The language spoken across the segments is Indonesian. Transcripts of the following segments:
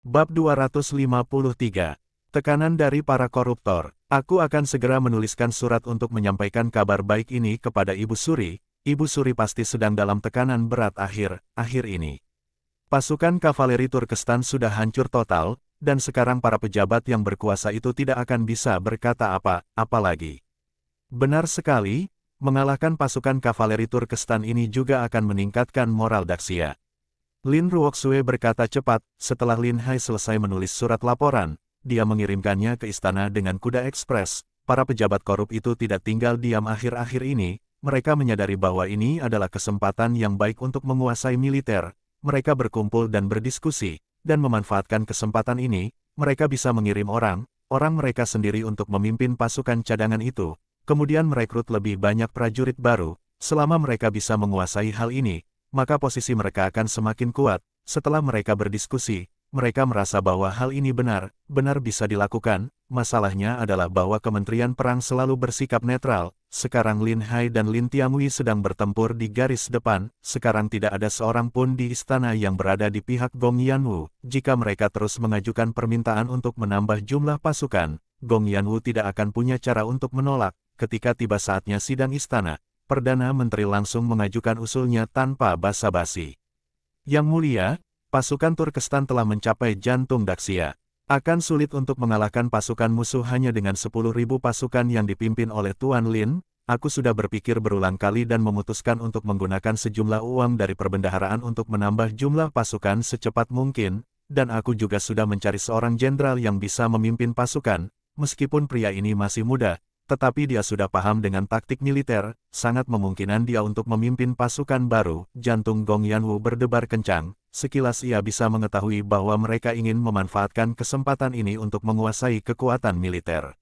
Bab 253. Tekanan dari para koruptor. Aku akan segera menuliskan surat untuk menyampaikan kabar baik ini kepada Ibu Suri. Ibu Suri pasti sedang dalam tekanan berat akhir ini. Pasukan kavaleri Turkestan sudah hancur total, dan sekarang para pejabat yang berkuasa itu tidak akan bisa berkata apa lagi. Benar sekali, mengalahkan pasukan kavaleri Turkestan ini juga akan meningkatkan moral Daxia. Lin Ruoxue berkata cepat, setelah Lin Hai selesai menulis surat laporan, dia mengirimkannya ke istana dengan kuda ekspres. Para pejabat korup itu tidak tinggal diam akhir-akhir ini, mereka menyadari bahwa ini adalah kesempatan yang baik untuk menguasai militer. Mereka berkumpul dan berdiskusi, dan memanfaatkan kesempatan ini, mereka bisa mengirim orang mereka sendiri untuk memimpin pasukan cadangan itu, kemudian merekrut lebih banyak prajurit baru. Selama mereka bisa menguasai hal ini, maka posisi mereka akan semakin kuat. Setelah mereka berdiskusi, mereka merasa bahwa hal ini benar bisa dilakukan. Masalahnya adalah bahwa Kementerian Perang selalu bersikap netral. Sekarang Lin Hai dan Lin Tianhui sedang bertempur di garis depan. Sekarang tidak ada seorang pun di istana yang berada di pihak Gong Yanwu. Jika mereka terus mengajukan permintaan untuk menambah jumlah pasukan, Gong Yanwu tidak akan punya cara untuk menolak. Ketika tiba saatnya sidang istana, Perdana Menteri langsung mengajukan usulnya tanpa basa-basi. Yang mulia, pasukan Turkestan telah mencapai jantung Daxia. Akan sulit untuk mengalahkan pasukan musuh hanya dengan 10.000 pasukan yang dipimpin oleh Tuan Lin. Aku sudah berpikir berulang kali dan memutuskan untuk menggunakan sejumlah uang dari perbendaharaan untuk menambah jumlah pasukan secepat mungkin, dan aku juga sudah mencari seorang jenderal yang bisa memimpin pasukan. Meskipun pria ini masih muda, tetapi dia sudah paham dengan taktik militer, sangat memungkinkan dia untuk memimpin pasukan baru. Jantung Gong Yanwu berdebar kencang, sekilas ia bisa mengetahui bahwa mereka ingin memanfaatkan kesempatan ini untuk menguasai kekuatan militer.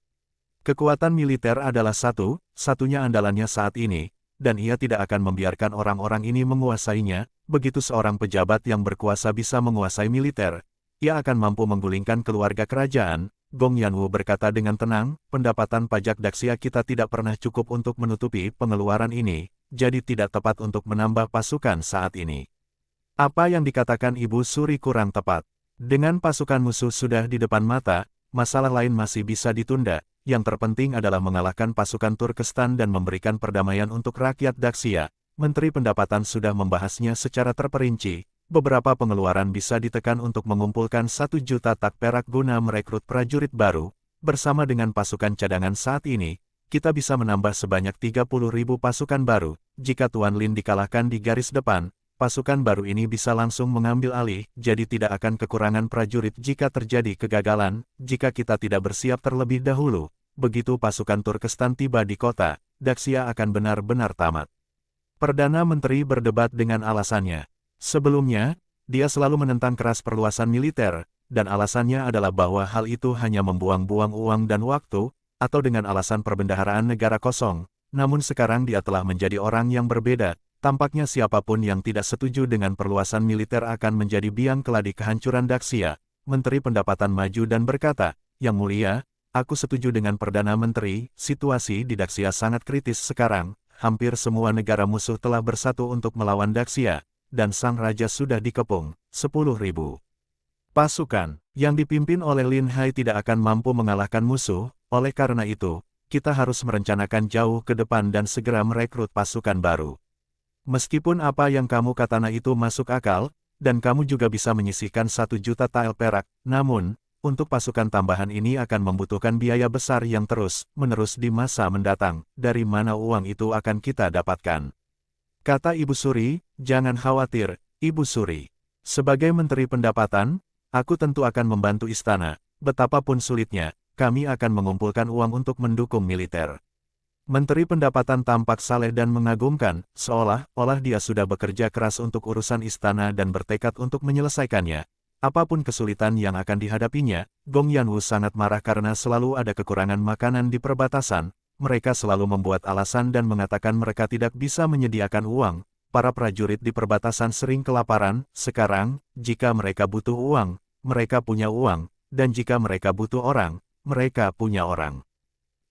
Kekuatan militer adalah satunya andalannya saat ini, dan ia tidak akan membiarkan orang-orang ini menguasainya. Begitu seorang pejabat yang berkuasa bisa menguasai militer, ia akan mampu menggulingkan keluarga kerajaan. Gong Yanwu berkata dengan tenang, pendapatan pajak Daxia kita tidak pernah cukup untuk menutupi pengeluaran ini, jadi tidak tepat untuk menambah pasukan saat ini. Apa yang dikatakan Ibu Suri kurang tepat. Dengan pasukan musuh sudah di depan mata, masalah lain masih bisa ditunda. Yang terpenting adalah mengalahkan pasukan Turkestan dan memberikan perdamaian untuk rakyat Daxia. Menteri Pendapatan sudah membahasnya secara terperinci. Beberapa pengeluaran bisa ditekan untuk mengumpulkan 1 juta tak perak guna merekrut prajurit baru. Bersama dengan pasukan cadangan saat ini, kita bisa menambah sebanyak 30.000 pasukan baru. Jika Tuan Lin dikalahkan di garis depan, pasukan baru ini bisa langsung mengambil alih, jadi tidak akan kekurangan prajurit jika terjadi kegagalan. Jika kita tidak bersiap terlebih dahulu, begitu pasukan Turkestan tiba di kota, Daxia akan benar-benar tamat. Perdana Menteri berdebat dengan alasannya. Sebelumnya, dia selalu menentang keras perluasan militer, dan alasannya adalah bahwa hal itu hanya membuang-buang uang dan waktu, atau dengan alasan perbendaharaan negara kosong. Namun sekarang dia telah menjadi orang yang berbeda. Tampaknya siapapun yang tidak setuju dengan perluasan militer akan menjadi biang keladi kehancuran Daxia. Menteri Pendapatan maju dan berkata, "Yang mulia, aku setuju dengan Perdana Menteri, situasi di Daxia sangat kritis sekarang. Hampir semua negara musuh telah bersatu untuk melawan Daxia. Dan sang raja sudah dikepung, 10.000 pasukan yang dipimpin oleh Lin Hai tidak akan mampu mengalahkan musuh. Oleh karena itu, kita harus merencanakan jauh ke depan dan segera merekrut pasukan baru. Meskipun apa yang kamu katakan itu masuk akal, dan kamu juga bisa menyisihkan 1 juta tael perak, namun, untuk pasukan tambahan ini akan membutuhkan biaya besar yang terus-menerus di masa mendatang. Dari mana uang itu akan kita dapatkan?" Kata Ibu Suri, "Jangan khawatir, Ibu Suri. Sebagai Menteri Pendapatan, aku tentu akan membantu istana. Betapapun sulitnya, kami akan mengumpulkan uang untuk mendukung militer." Menteri Pendapatan tampak saleh dan mengagumkan, seolah-olah dia sudah bekerja keras untuk urusan istana dan bertekad untuk menyelesaikannya. Apapun kesulitan yang akan dihadapinya, Gong Yanwu sangat marah karena selalu ada kekurangan makanan di perbatasan. Mereka selalu membuat alasan dan mengatakan mereka tidak bisa menyediakan uang. Para prajurit di perbatasan sering kelaparan. Sekarang, jika mereka butuh uang, mereka punya uang, dan jika mereka butuh orang, mereka punya orang.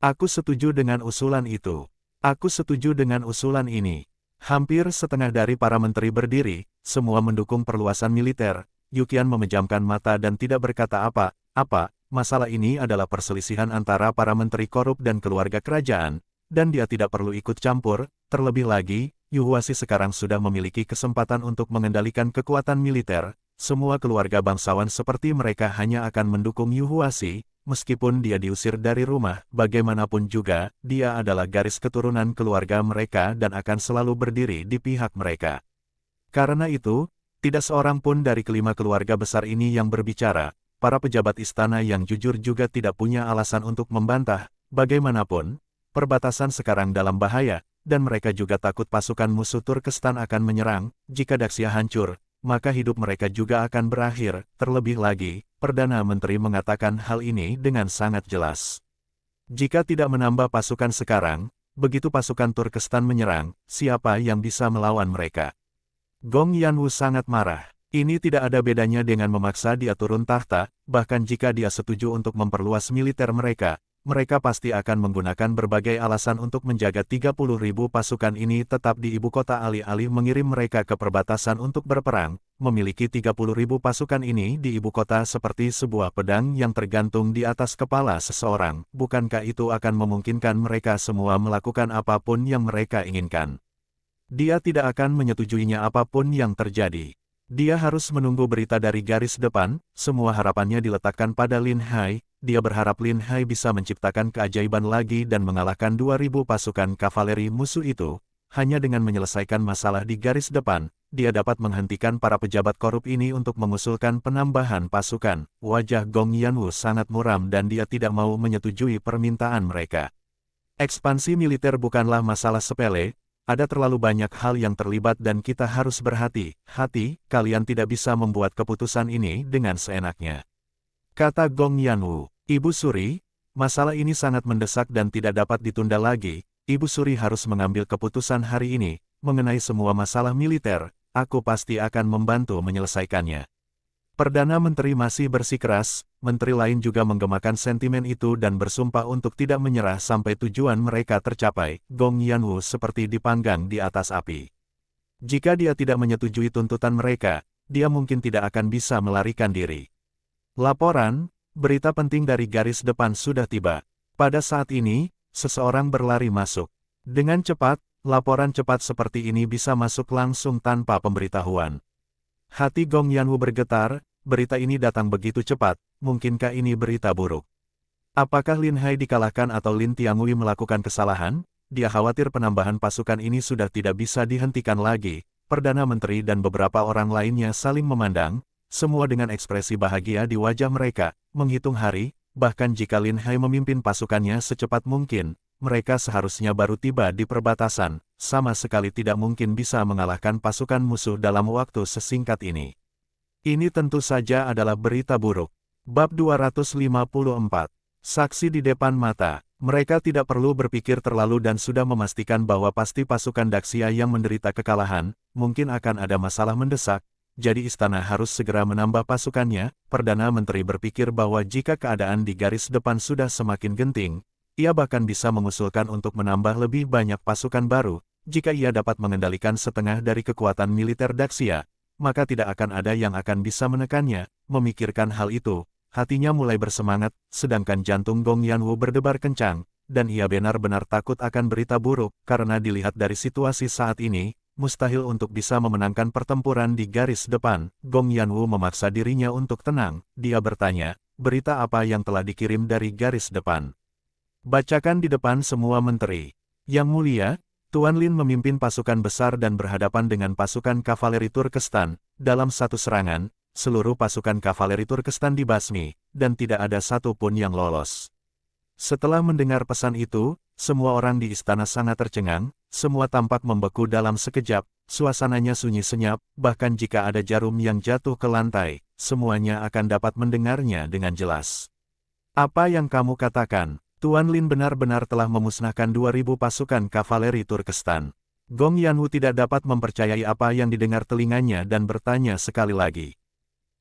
Aku setuju dengan usulan itu. Aku setuju dengan usulan ini. Hampir setengah dari para menteri berdiri, semua mendukung perluasan militer. Yukian memejamkan mata dan tidak berkata apa-apa. Masalah ini adalah perselisihan antara para menteri korup dan keluarga kerajaan, dan dia tidak perlu ikut campur. Terlebih lagi, Yuhuasi sekarang sudah memiliki kesempatan untuk mengendalikan kekuatan militer. Semua keluarga bangsawan seperti mereka hanya akan mendukung Yuhuasi, meskipun dia diusir dari rumah. Bagaimanapun juga, dia adalah garis keturunan keluarga mereka dan akan selalu berdiri di pihak mereka. Karena itu, tidak seorang pun dari kelima keluarga besar ini yang berbicara. Para pejabat istana yang jujur juga tidak punya alasan untuk membantah. Bagaimanapun, perbatasan sekarang dalam bahaya, dan mereka juga takut pasukan musuh Turkestan akan menyerang. Jika Daxia hancur, maka hidup mereka juga akan berakhir. Terlebih lagi, Perdana Menteri mengatakan hal ini dengan sangat jelas. Jika tidak menambah pasukan sekarang, begitu pasukan Turkestan menyerang, siapa yang bisa melawan mereka? Gong Yanwu sangat marah. Ini tidak ada bedanya dengan memaksa dia turun tahta, bahkan jika dia setuju untuk memperluas militer mereka, mereka pasti akan menggunakan berbagai alasan untuk menjaga 30.000 pasukan ini tetap di ibu kota alih-alih mengirim mereka ke perbatasan untuk berperang. Memiliki 30.000 pasukan ini di ibu kota seperti sebuah pedang yang tergantung di atas kepala seseorang. Bukankah itu akan memungkinkan mereka semua melakukan apapun yang mereka inginkan? Dia tidak akan menyetujuinya apapun yang terjadi. Dia harus menunggu berita dari garis depan. Semua harapannya diletakkan pada Lin Hai. Dia berharap Lin Hai bisa menciptakan keajaiban lagi dan mengalahkan 2.000 pasukan kavaleri musuh itu. Hanya dengan menyelesaikan masalah di garis depan, dia dapat menghentikan para pejabat korup ini untuk mengusulkan penambahan pasukan. Wajah Gong Yanwu sangat muram dan dia tidak mau menyetujui permintaan mereka. Ekspansi militer bukanlah masalah sepele. Ada terlalu banyak hal yang terlibat dan kita harus berhati-hati. Kalian tidak bisa membuat keputusan ini dengan seenaknya, kata Gong Yanwu. Ibu Suri, masalah ini sangat mendesak dan tidak dapat ditunda lagi. Ibu Suri harus mengambil keputusan hari ini. Mengenai semua masalah militer, aku pasti akan membantu menyelesaikannya. Perdana Menteri masih bersikeras. Menteri lain juga menggemakan sentimen itu dan bersumpah untuk tidak menyerah sampai tujuan mereka tercapai. Gong Yanwu seperti dipanggang di atas api. Jika dia tidak menyetujui tuntutan mereka, dia mungkin tidak akan bisa melarikan diri. Laporan, berita penting dari garis depan sudah tiba. Pada saat ini, seseorang berlari masuk. Dengan cepat, laporan cepat seperti ini bisa masuk langsung tanpa pemberitahuan. Hati Gong Yanwu bergetar. Berita ini datang begitu cepat, mungkinkah ini berita buruk? Apakah Lin Hai dikalahkan atau Lin Tiangui melakukan kesalahan? Dia khawatir penambahan pasukan ini sudah tidak bisa dihentikan lagi. Perdana Menteri dan beberapa orang lainnya saling memandang, semua dengan ekspresi bahagia di wajah mereka, menghitung hari. Bahkan jika Lin Hai memimpin pasukannya secepat mungkin, mereka seharusnya baru tiba di perbatasan, sama sekali tidak mungkin bisa mengalahkan pasukan musuh dalam waktu sesingkat ini. Ini tentu saja adalah berita buruk. Bab 254. Saksi di depan mata. Mereka tidak perlu berpikir terlalu dan sudah memastikan bahwa pasti pasukan Daxia yang menderita kekalahan. Mungkin akan ada masalah mendesak, jadi istana harus segera menambah pasukannya. Perdana Menteri berpikir bahwa jika keadaan di garis depan sudah semakin genting, ia bahkan bisa mengusulkan untuk menambah lebih banyak pasukan baru. Jika ia dapat mengendalikan setengah dari kekuatan militer Daxia, maka tidak akan ada yang akan bisa menekannya. Memikirkan hal itu, hatinya mulai bersemangat, sedangkan jantung Gong Yanwu berdebar kencang, dan ia benar-benar takut akan berita buruk, karena dilihat dari situasi saat ini, mustahil untuk bisa memenangkan pertempuran di garis depan. Gong Yanwu memaksa dirinya untuk tenang. Dia bertanya, berita apa yang telah dikirim dari garis depan? Bacakan di depan semua menteri. Yang mulia, Tuan Lin memimpin pasukan besar dan berhadapan dengan pasukan kavaleri Turkestan. Dalam satu serangan, seluruh pasukan kavaleri Turkestan dibasmi, dan tidak ada satu pun yang lolos. Setelah mendengar pesan itu, semua orang di istana sangat tercengang, semua tampak membeku dalam sekejap, suasananya sunyi senyap, bahkan jika ada jarum yang jatuh ke lantai, semuanya akan dapat mendengarnya dengan jelas. Apa yang kamu katakan? Tuan Lin benar-benar telah memusnahkan 2.000 pasukan kavaleri Turkestan. Gong Yanwu tidak dapat mempercayai apa yang didengar telinganya dan bertanya sekali lagi.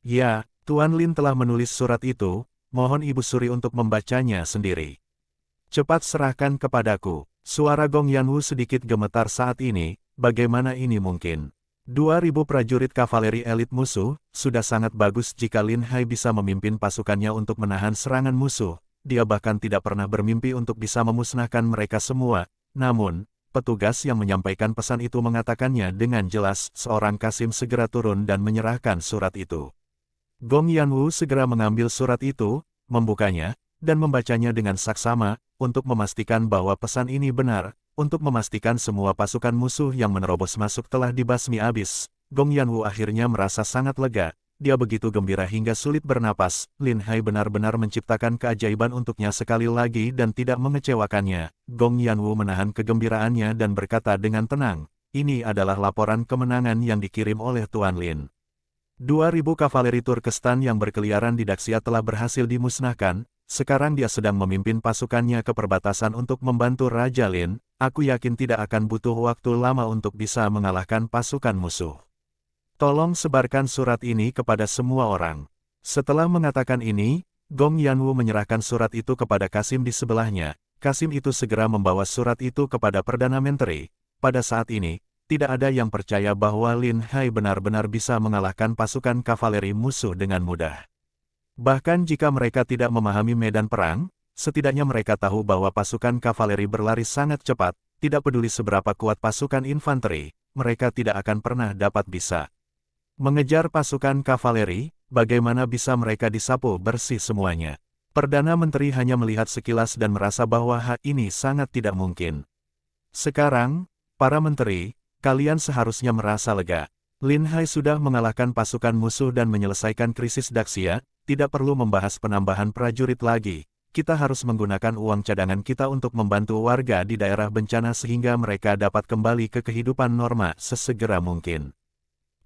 Ya, Tuan Lin telah menulis surat itu, mohon Ibu Suri untuk membacanya sendiri. Cepat serahkan kepadaku. Suara Gong Yanwu sedikit gemetar saat ini, bagaimana ini mungkin? 2.000 prajurit kavaleri elit musuh, sudah sangat bagus jika Lin Hai bisa memimpin pasukannya untuk menahan serangan musuh. Dia bahkan tidak pernah bermimpi untuk bisa memusnahkan mereka semua. Namun, petugas yang menyampaikan pesan itu mengatakannya dengan jelas. Seorang Kasim segera turun dan menyerahkan surat itu. Gong Yanwu segera mengambil surat itu, membukanya, dan membacanya dengan saksama, untuk memastikan bahwa pesan ini benar. Untuk memastikan semua pasukan musuh yang menerobos masuk telah dibasmi habis, Gong Yanwu akhirnya merasa sangat lega. Dia begitu gembira hingga sulit bernapas. Lin Hai benar-benar menciptakan keajaiban untuknya sekali lagi dan tidak mengecewakannya. Gong Yanwu menahan kegembiraannya dan berkata dengan tenang, "Ini adalah laporan kemenangan yang dikirim oleh Tuan Lin. 2.000 kavaleri Turkestan yang berkeliaran di Daxia telah berhasil dimusnahkan. Sekarang dia sedang memimpin pasukannya ke perbatasan untuk membantu Raja Lin. Aku yakin tidak akan butuh waktu lama untuk bisa mengalahkan pasukan musuh. Tolong sebarkan surat ini kepada semua orang." Setelah mengatakan ini, Gong Yanwu menyerahkan surat itu kepada Kasim di sebelahnya. Kasim itu segera membawa surat itu kepada Perdana Menteri. Pada saat ini, tidak ada yang percaya bahwa Lin Hai benar-benar bisa mengalahkan pasukan kavaleri musuh dengan mudah. Bahkan jika mereka tidak memahami medan perang, setidaknya mereka tahu bahwa pasukan kavaleri berlari sangat cepat. Tidak peduli seberapa kuat pasukan infanteri, mereka tidak akan pernah dapat bisa mengejar pasukan kavaleri. Bagaimana bisa mereka disapu bersih semuanya? Perdana Menteri hanya melihat sekilas dan merasa bahwa hal ini sangat tidak mungkin. Sekarang, para menteri, kalian seharusnya merasa lega. Lin Hai sudah mengalahkan pasukan musuh dan menyelesaikan krisis Daxia. Tidak perlu membahas penambahan prajurit lagi. Kita harus menggunakan uang cadangan kita untuk membantu warga di daerah bencana sehingga mereka dapat kembali ke kehidupan normal sesegera mungkin.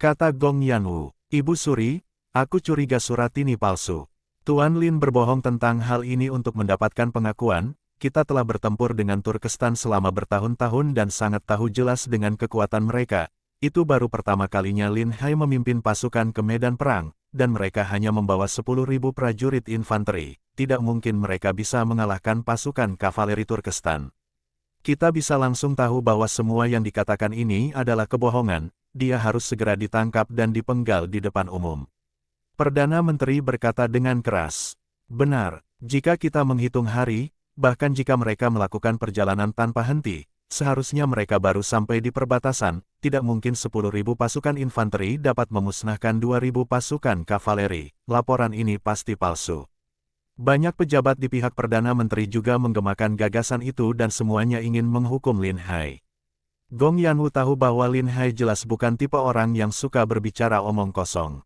Kata Gong Yanwu, "Ibu Suri, aku curiga surat ini palsu. Tuan Lin berbohong tentang hal ini untuk mendapatkan pengakuan. Kita telah bertempur dengan Turkestan selama bertahun-tahun dan sangat tahu jelas dengan kekuatan mereka. Itu baru pertama kalinya Lin Hai memimpin pasukan ke medan perang, dan mereka hanya membawa 10.000 prajurit infanteri. Tidak mungkin mereka bisa mengalahkan pasukan kavaleri Turkestan. Kita bisa langsung tahu bahwa semua yang dikatakan ini adalah kebohongan. Dia harus segera ditangkap dan dipenggal di depan umum." Perdana Menteri berkata dengan keras, "Benar, jika kita menghitung hari, bahkan jika mereka melakukan perjalanan tanpa henti, seharusnya mereka baru sampai di perbatasan. Tidak mungkin 10.000 pasukan infanteri dapat memusnahkan 2.000 pasukan kavaleri. Laporan ini pasti palsu." Banyak pejabat di pihak Perdana Menteri juga menggemakan gagasan itu dan semuanya ingin menghukum Lin Hai. Gong Yanwu tahu bahwa Lin Hai jelas bukan tipe orang yang suka berbicara omong kosong.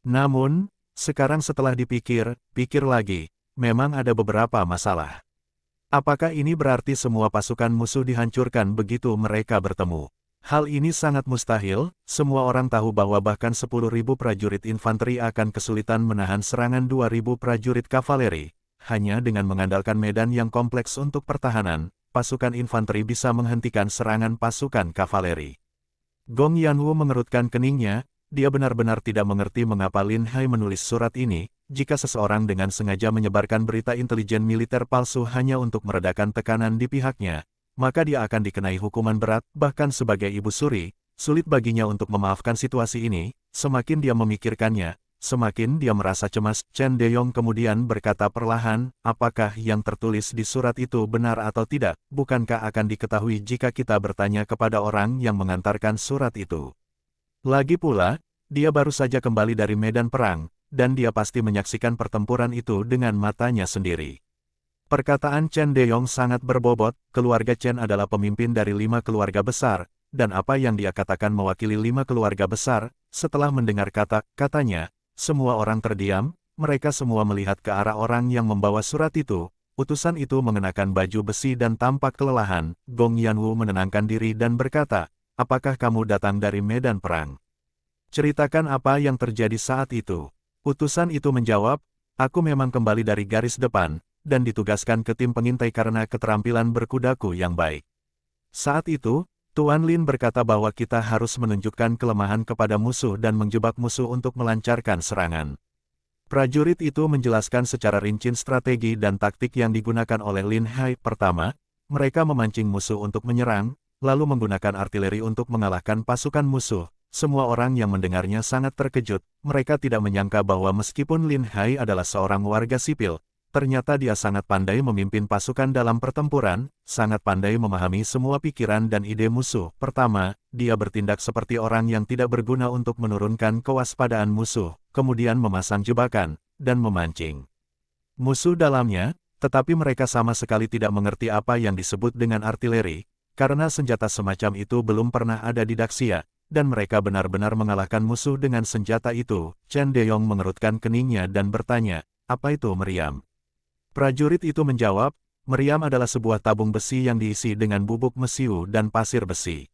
Namun, sekarang setelah dipikir-pikir lagi, memang ada beberapa masalah. Apakah ini berarti semua pasukan musuh dihancurkan begitu mereka bertemu? Hal ini sangat mustahil. Semua orang tahu bahwa bahkan 10.000 prajurit infanteri akan kesulitan menahan serangan 2.000 prajurit kavaleri. Hanya dengan mengandalkan medan yang kompleks untuk pertahanan, pasukan infanteri bisa menghentikan serangan pasukan kavaleri. Gong Yanwu mengerutkan keningnya. Dia benar-benar tidak mengerti mengapa Lin Hai menulis surat ini. Jika seseorang dengan sengaja menyebarkan berita intelijen militer palsu hanya untuk meredakan tekanan di pihaknya, maka dia akan dikenai hukuman berat. Bahkan sebagai Ibu Suri, sulit baginya untuk memaafkan situasi ini. Semakin dia memikirkannya, semakin dia merasa cemas. Chen Deyong kemudian berkata perlahan, "Apakah yang tertulis di surat itu benar atau tidak? Bukankah akan diketahui jika kita bertanya kepada orang yang mengantarkan surat itu? Lagi pula, dia baru saja kembali dari medan perang, dan dia pasti menyaksikan pertempuran itu dengan matanya sendiri." Perkataan Chen Deyong sangat berbobot. Keluarga Chen adalah pemimpin dari 5 keluarga besar, dan apa yang dia katakan mewakili 5 keluarga besar. Setelah mendengar kata-katanya, semua orang terdiam. Mereka semua melihat ke arah orang yang membawa surat itu. Utusan itu mengenakan baju besi dan tampak kelelahan. Gong Yanwu menenangkan diri dan berkata, "Apakah kamu datang dari medan perang? Ceritakan apa yang terjadi saat itu." Utusan itu menjawab, "Aku memang kembali dari garis depan, dan ditugaskan ke tim pengintai karena keterampilan berkudaku yang baik. Saat itu, Tuan Lin berkata bahwa kita harus menunjukkan kelemahan kepada musuh dan menjebak musuh untuk melancarkan serangan." Prajurit itu menjelaskan secara rinci strategi dan taktik yang digunakan oleh Lin Hai. Pertama, mereka memancing musuh untuk menyerang, lalu menggunakan artileri untuk mengalahkan pasukan musuh. semua orang yang mendengarnya sangat terkejut. Mereka tidak menyangka bahwa meskipun Lin Hai adalah seorang warga sipil, ternyata dia sangat pandai memimpin pasukan dalam pertempuran, sangat pandai memahami semua pikiran dan ide musuh. Pertama, dia bertindak seperti orang yang tidak berguna untuk menurunkan kewaspadaan musuh, kemudian memasang jebakan, dan memancing musuh dalamnya, tetapi mereka sama sekali tidak mengerti apa yang disebut dengan artileri, karena senjata semacam itu belum pernah ada di Daxia, dan mereka benar-benar mengalahkan musuh dengan senjata itu. Chen Deyong mengerutkan keningnya dan bertanya, apa itu meriam? Prajurit itu menjawab, meriam adalah sebuah tabung besi yang diisi dengan bubuk mesiu dan pasir besi.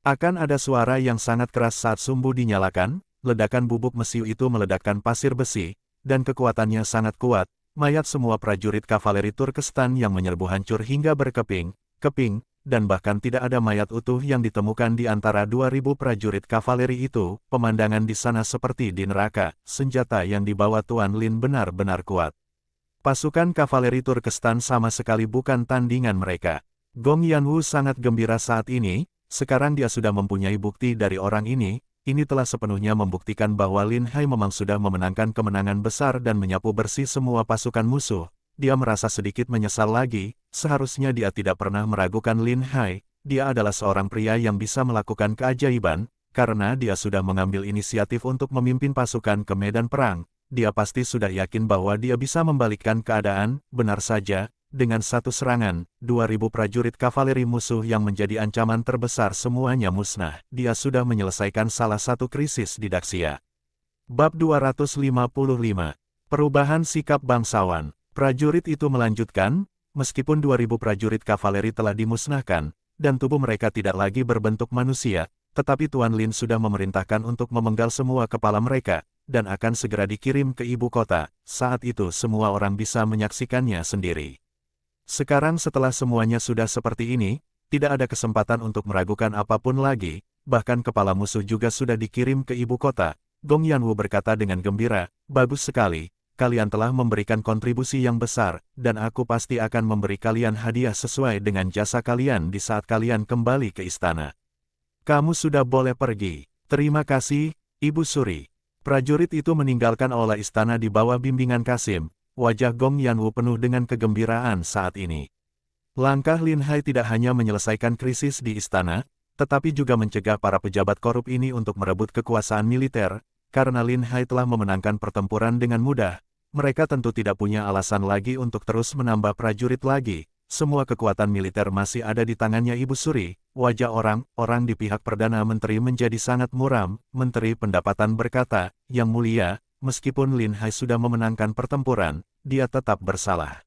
Akan ada suara yang sangat keras saat sumbu dinyalakan, ledakan bubuk mesiu itu meledakkan pasir besi, dan kekuatannya sangat kuat. Mayat semua prajurit kavaleri Turkestan yang menyerbu hancur hingga berkeping-keping, dan bahkan tidak ada mayat utuh yang ditemukan di antara 2.000 prajurit kavaleri itu. Pemandangan di sana seperti di neraka. Senjata yang dibawa Tuan Lin benar-benar kuat. Pasukan kavaleri Turkestan sama sekali bukan tandingan mereka. Gong Yanwu sangat gembira saat ini, sekarang dia sudah mempunyai bukti dari orang ini. Ini telah sepenuhnya membuktikan bahwa Lin Hai memang sudah memenangkan kemenangan besar dan menyapu bersih semua pasukan musuh. Dia merasa sedikit menyesal lagi, seharusnya dia tidak pernah meragukan Lin Hai. Dia adalah seorang pria yang bisa melakukan keajaiban, karena dia sudah mengambil inisiatif untuk memimpin pasukan ke medan perang. Dia pasti sudah yakin bahwa dia bisa membalikkan keadaan. Benar saja, dengan satu serangan, 2.000 prajurit kavaleri musuh yang menjadi ancaman terbesar semuanya musnah. Dia sudah menyelesaikan salah satu krisis di Daxia. Bab 255. Perubahan sikap bangsawan. Prajurit itu melanjutkan, meskipun 2.000 prajurit kavaleri telah dimusnahkan, dan tubuh mereka tidak lagi berbentuk manusia, tetapi Tuan Lin sudah memerintahkan untuk memenggal semua kepala mereka, dan akan segera dikirim ke ibu kota. Saat itu semua orang bisa menyaksikannya sendiri. Sekarang setelah semuanya sudah seperti ini, tidak ada kesempatan untuk meragukan apapun lagi, bahkan kepala musuh juga sudah dikirim ke ibu kota. Gong Yanwu berkata dengan gembira, bagus sekali, kalian telah memberikan kontribusi yang besar, dan aku pasti akan memberi kalian hadiah sesuai dengan jasa kalian di saat kalian kembali ke istana. Kamu sudah boleh pergi. Terima kasih, Ibu Suri. Prajurit itu meninggalkan aula istana di bawah bimbingan Kasim. Wajah Gong Yanwu penuh dengan kegembiraan saat ini. Langkah Lin Hai tidak hanya menyelesaikan krisis di istana, tetapi juga mencegah para pejabat korup ini untuk merebut kekuasaan militer. Karena Lin Hai telah memenangkan pertempuran dengan mudah, mereka tentu tidak punya alasan lagi untuk terus menambah prajurit lagi. Semua kekuatan militer masih ada di tangannya Ibu Suri. Wajah orang-orang di pihak Perdana Menteri menjadi sangat muram. Menteri Pendapatan berkata, Yang Mulia, meskipun Lin Hai sudah memenangkan pertempuran, dia tetap bersalah.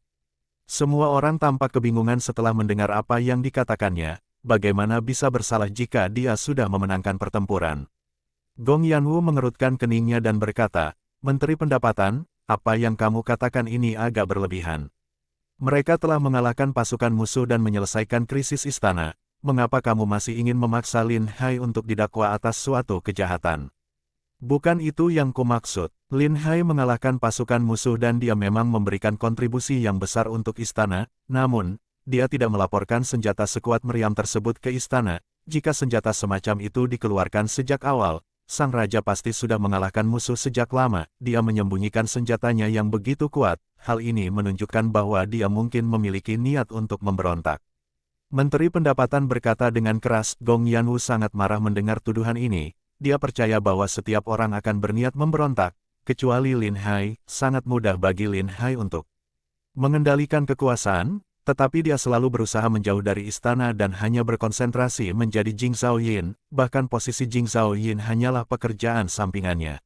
Semua orang tampak kebingungan setelah mendengar apa yang dikatakannya. Bagaimana bisa bersalah jika dia sudah memenangkan pertempuran? Gong Yanwu mengerutkan keningnya dan berkata, Menteri Pendapatan, apa yang kamu katakan ini agak berlebihan. Mereka telah mengalahkan pasukan musuh dan menyelesaikan krisis istana. Mengapa kamu masih ingin memaksa Lin Hai untuk didakwa atas suatu kejahatan? Bukan itu yang kumaksud. Lin Hai mengalahkan pasukan musuh dan dia memang memberikan kontribusi yang besar untuk istana, namun, dia tidak melaporkan senjata sekuat meriam tersebut ke istana. Jika senjata semacam itu dikeluarkan sejak awal, sang raja pasti sudah mengalahkan musuh sejak lama. Dia menyembunyikan senjatanya yang begitu kuat. Hal ini menunjukkan bahwa dia mungkin memiliki niat untuk memberontak. Menteri Pendapatan berkata dengan keras. Gong Yanwu sangat marah mendengar tuduhan ini. Dia percaya bahwa setiap orang akan berniat memberontak, kecuali Lin Hai. Sangat mudah bagi Lin Hai untuk mengendalikan kekuasaan, tetapi dia selalu berusaha menjauh dari istana dan hanya berkonsentrasi menjadi Jing Zhaoyin. Bahkan posisi Jing Zhaoyin hanyalah pekerjaan sampingannya.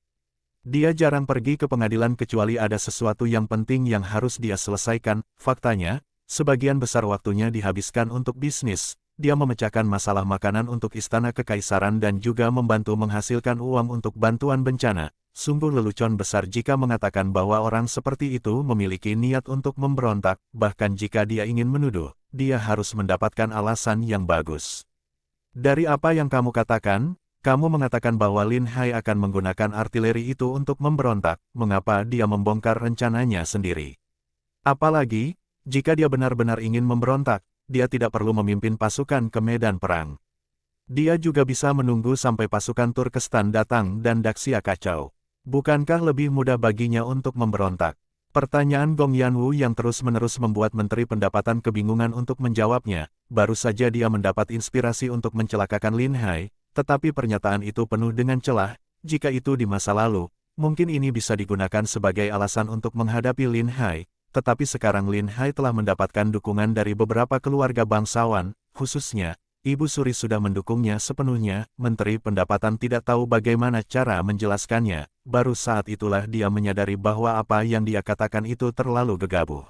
Dia jarang pergi ke pengadilan kecuali ada sesuatu yang penting yang harus dia selesaikan. Faktanya, sebagian besar waktunya dihabiskan untuk bisnis. Dia memecahkan masalah makanan untuk istana kekaisaran dan juga membantu menghasilkan uang untuk bantuan bencana. Sungguh lelucon besar jika mengatakan bahwa orang seperti itu memiliki niat untuk memberontak. Bahkan jika dia ingin menuduh, dia harus mendapatkan alasan yang bagus. Dari apa yang kamu katakan, kamu mengatakan bahwa Lin Hai akan menggunakan artileri itu untuk memberontak. Mengapa dia membongkar rencananya sendiri? Apalagi, jika dia benar-benar ingin memberontak, dia tidak perlu memimpin pasukan ke medan perang. Dia juga bisa menunggu sampai pasukan Turkestan datang dan Daxia kacau. Bukankah lebih mudah baginya untuk memberontak? Pertanyaan Gong Yanwu yang terus-menerus membuat Menteri Pendapatan kebingungan untuk menjawabnya. Baru saja dia mendapat inspirasi untuk mencelakakan Lin Hai, tetapi pernyataan itu penuh dengan celah. Jika itu di masa lalu, mungkin ini bisa digunakan sebagai alasan untuk menghadapi Lin Hai. Tetapi sekarang Lin Hai telah mendapatkan dukungan dari beberapa keluarga bangsawan, khususnya Ibu Suri sudah mendukungnya sepenuhnya. Menteri Pendapatan tidak tahu bagaimana cara menjelaskannya. Baru saat itulah dia menyadari bahwa apa yang dia katakan itu terlalu gegabah.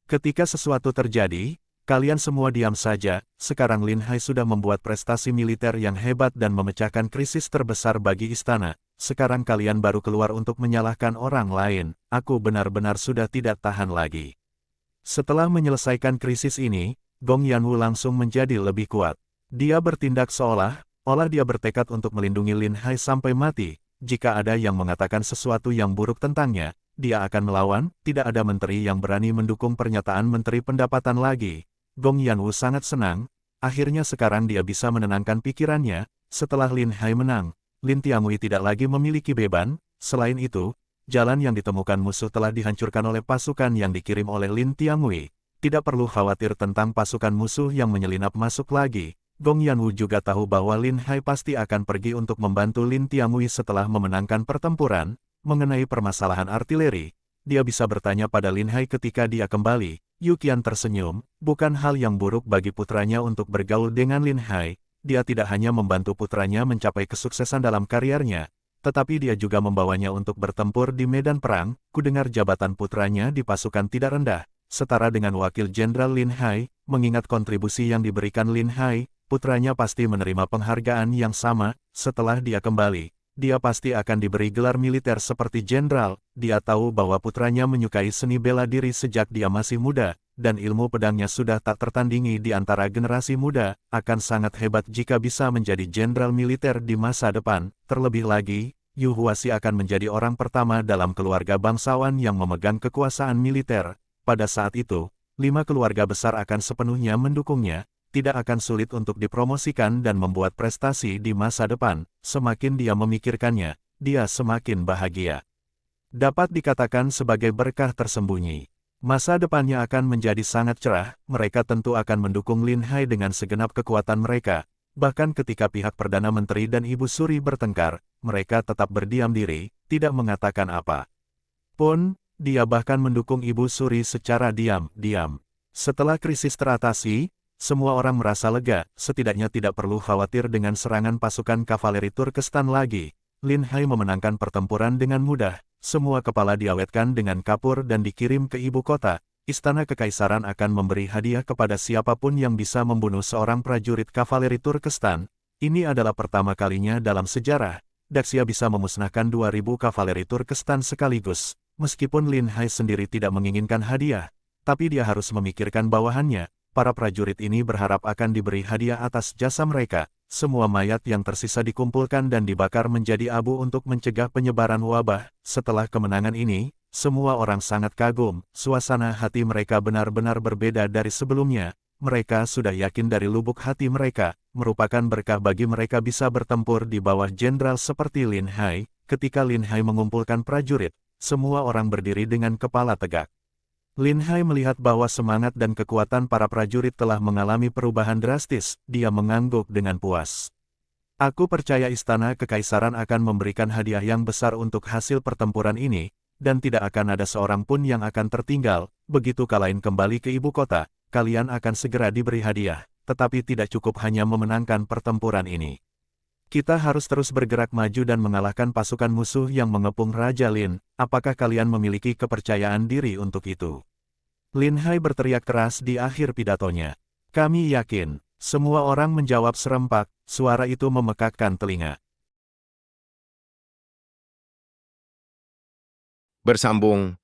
Ketika sesuatu terjadi, kalian semua diam saja. Sekarang Lin Hai sudah membuat prestasi militer yang hebat dan memecahkan krisis terbesar bagi istana. Sekarang kalian baru keluar untuk menyalahkan orang lain. Aku benar-benar sudah tidak tahan lagi. Setelah menyelesaikan krisis ini, Gong Yanwu langsung menjadi lebih kuat. Dia bertindak seolah-olah dia bertekad untuk melindungi Lin Hai sampai mati. Jika ada yang mengatakan sesuatu yang buruk tentangnya, dia akan melawan. Tidak ada menteri yang berani mendukung pernyataan Menteri Pendapatan lagi. Gong Yanwu sangat senang. Akhirnya sekarang dia bisa menenangkan pikirannya. Setelah Lin Hai menang, Lin Tiangui tidak lagi memiliki beban. Selain itu, jalan yang ditemukan musuh telah dihancurkan oleh pasukan yang dikirim oleh Lin Tiangui. Tidak perlu khawatir tentang pasukan musuh yang menyelinap masuk lagi. Gong Yanwu juga tahu bahwa Lin Hai pasti akan pergi untuk membantu Lin Tiangui setelah memenangkan pertempuran. Mengenai permasalahan artileri, dia bisa bertanya pada Lin Hai ketika dia kembali. Yu Qian tersenyum, bukan hal yang buruk bagi putranya untuk bergaul dengan Lin Hai. Dia tidak hanya membantu putranya mencapai kesuksesan dalam karirnya, tetapi dia juga membawanya untuk bertempur di medan perang. Kudengar jabatan putranya di pasukan tidak rendah, setara dengan Wakil Jenderal Lin Hai. Mengingat kontribusi yang diberikan Lin Hai, putranya pasti menerima penghargaan yang sama. Setelah dia kembali, dia pasti akan diberi gelar militer seperti jenderal. Dia tahu bahwa putranya menyukai seni bela diri sejak dia masih muda, dan ilmu pedangnya sudah tak tertandingi di antara generasi muda. Akan sangat hebat jika bisa menjadi jenderal militer di masa depan. Terlebih lagi, Yu Huasi akan menjadi orang pertama dalam keluarga bangsawan yang memegang kekuasaan militer. Pada saat itu, 5 keluarga besar akan sepenuhnya mendukungnya. Tidak akan sulit untuk dipromosikan dan membuat prestasi di masa depan. Semakin dia memikirkannya, dia semakin bahagia. Dapat dikatakan sebagai berkah tersembunyi. Masa depannya akan menjadi sangat cerah. Mereka tentu akan mendukung Lin Hai dengan segenap kekuatan mereka. Bahkan ketika pihak Perdana Menteri dan Ibu Suri bertengkar, mereka tetap berdiam diri, tidak mengatakan apa pun. Dia bahkan mendukung Ibu Suri secara diam-diam. Setelah krisis teratasi, semua orang merasa lega. Setidaknya tidak perlu khawatir dengan serangan pasukan kavaleri Turkestan lagi. Lin Hai memenangkan pertempuran dengan mudah. Semua kepala diawetkan dengan kapur dan dikirim ke ibu kota. Istana Kekaisaran akan memberi hadiah kepada siapapun yang bisa membunuh seorang prajurit kavaleri Turkestan. Ini adalah pertama kalinya dalam sejarah Daxia bisa memusnahkan 2.000 kavaleri Turkestan sekaligus. Meskipun Lin Hai sendiri tidak menginginkan hadiah, tapi dia harus memikirkan bawahannya. Para prajurit ini berharap akan diberi hadiah atas jasa mereka. Semua mayat yang tersisa dikumpulkan dan dibakar menjadi abu untuk mencegah penyebaran wabah. Setelah kemenangan ini, semua orang sangat kagum. Suasana hati mereka benar-benar berbeda dari sebelumnya. Mereka sudah yakin dari lubuk hati mereka, merupakan berkah bagi mereka bisa bertempur di bawah jenderal seperti Lin Hai. Ketika Lin Hai mengumpulkan prajurit, semua orang berdiri dengan kepala tegak. Lin Hai melihat bahwa semangat dan kekuatan para prajurit telah mengalami perubahan drastis. Dia mengangguk dengan puas. Aku percaya Istana Kekaisaran akan memberikan hadiah yang besar untuk hasil pertempuran ini, dan tidak akan ada seorang pun yang akan tertinggal. Begitu kalian kembali ke ibu kota, kalian akan segera diberi hadiah, tetapi tidak cukup hanya memenangkan pertempuran ini. Kita harus terus bergerak maju dan mengalahkan pasukan musuh yang mengepung Raja Lin. Apakah kalian memiliki kepercayaan diri untuk itu? Lin Hai berteriak keras di akhir pidatonya. Kami yakin. Semua orang menjawab serempak. Suara itu memekakkan telinga. Bersambung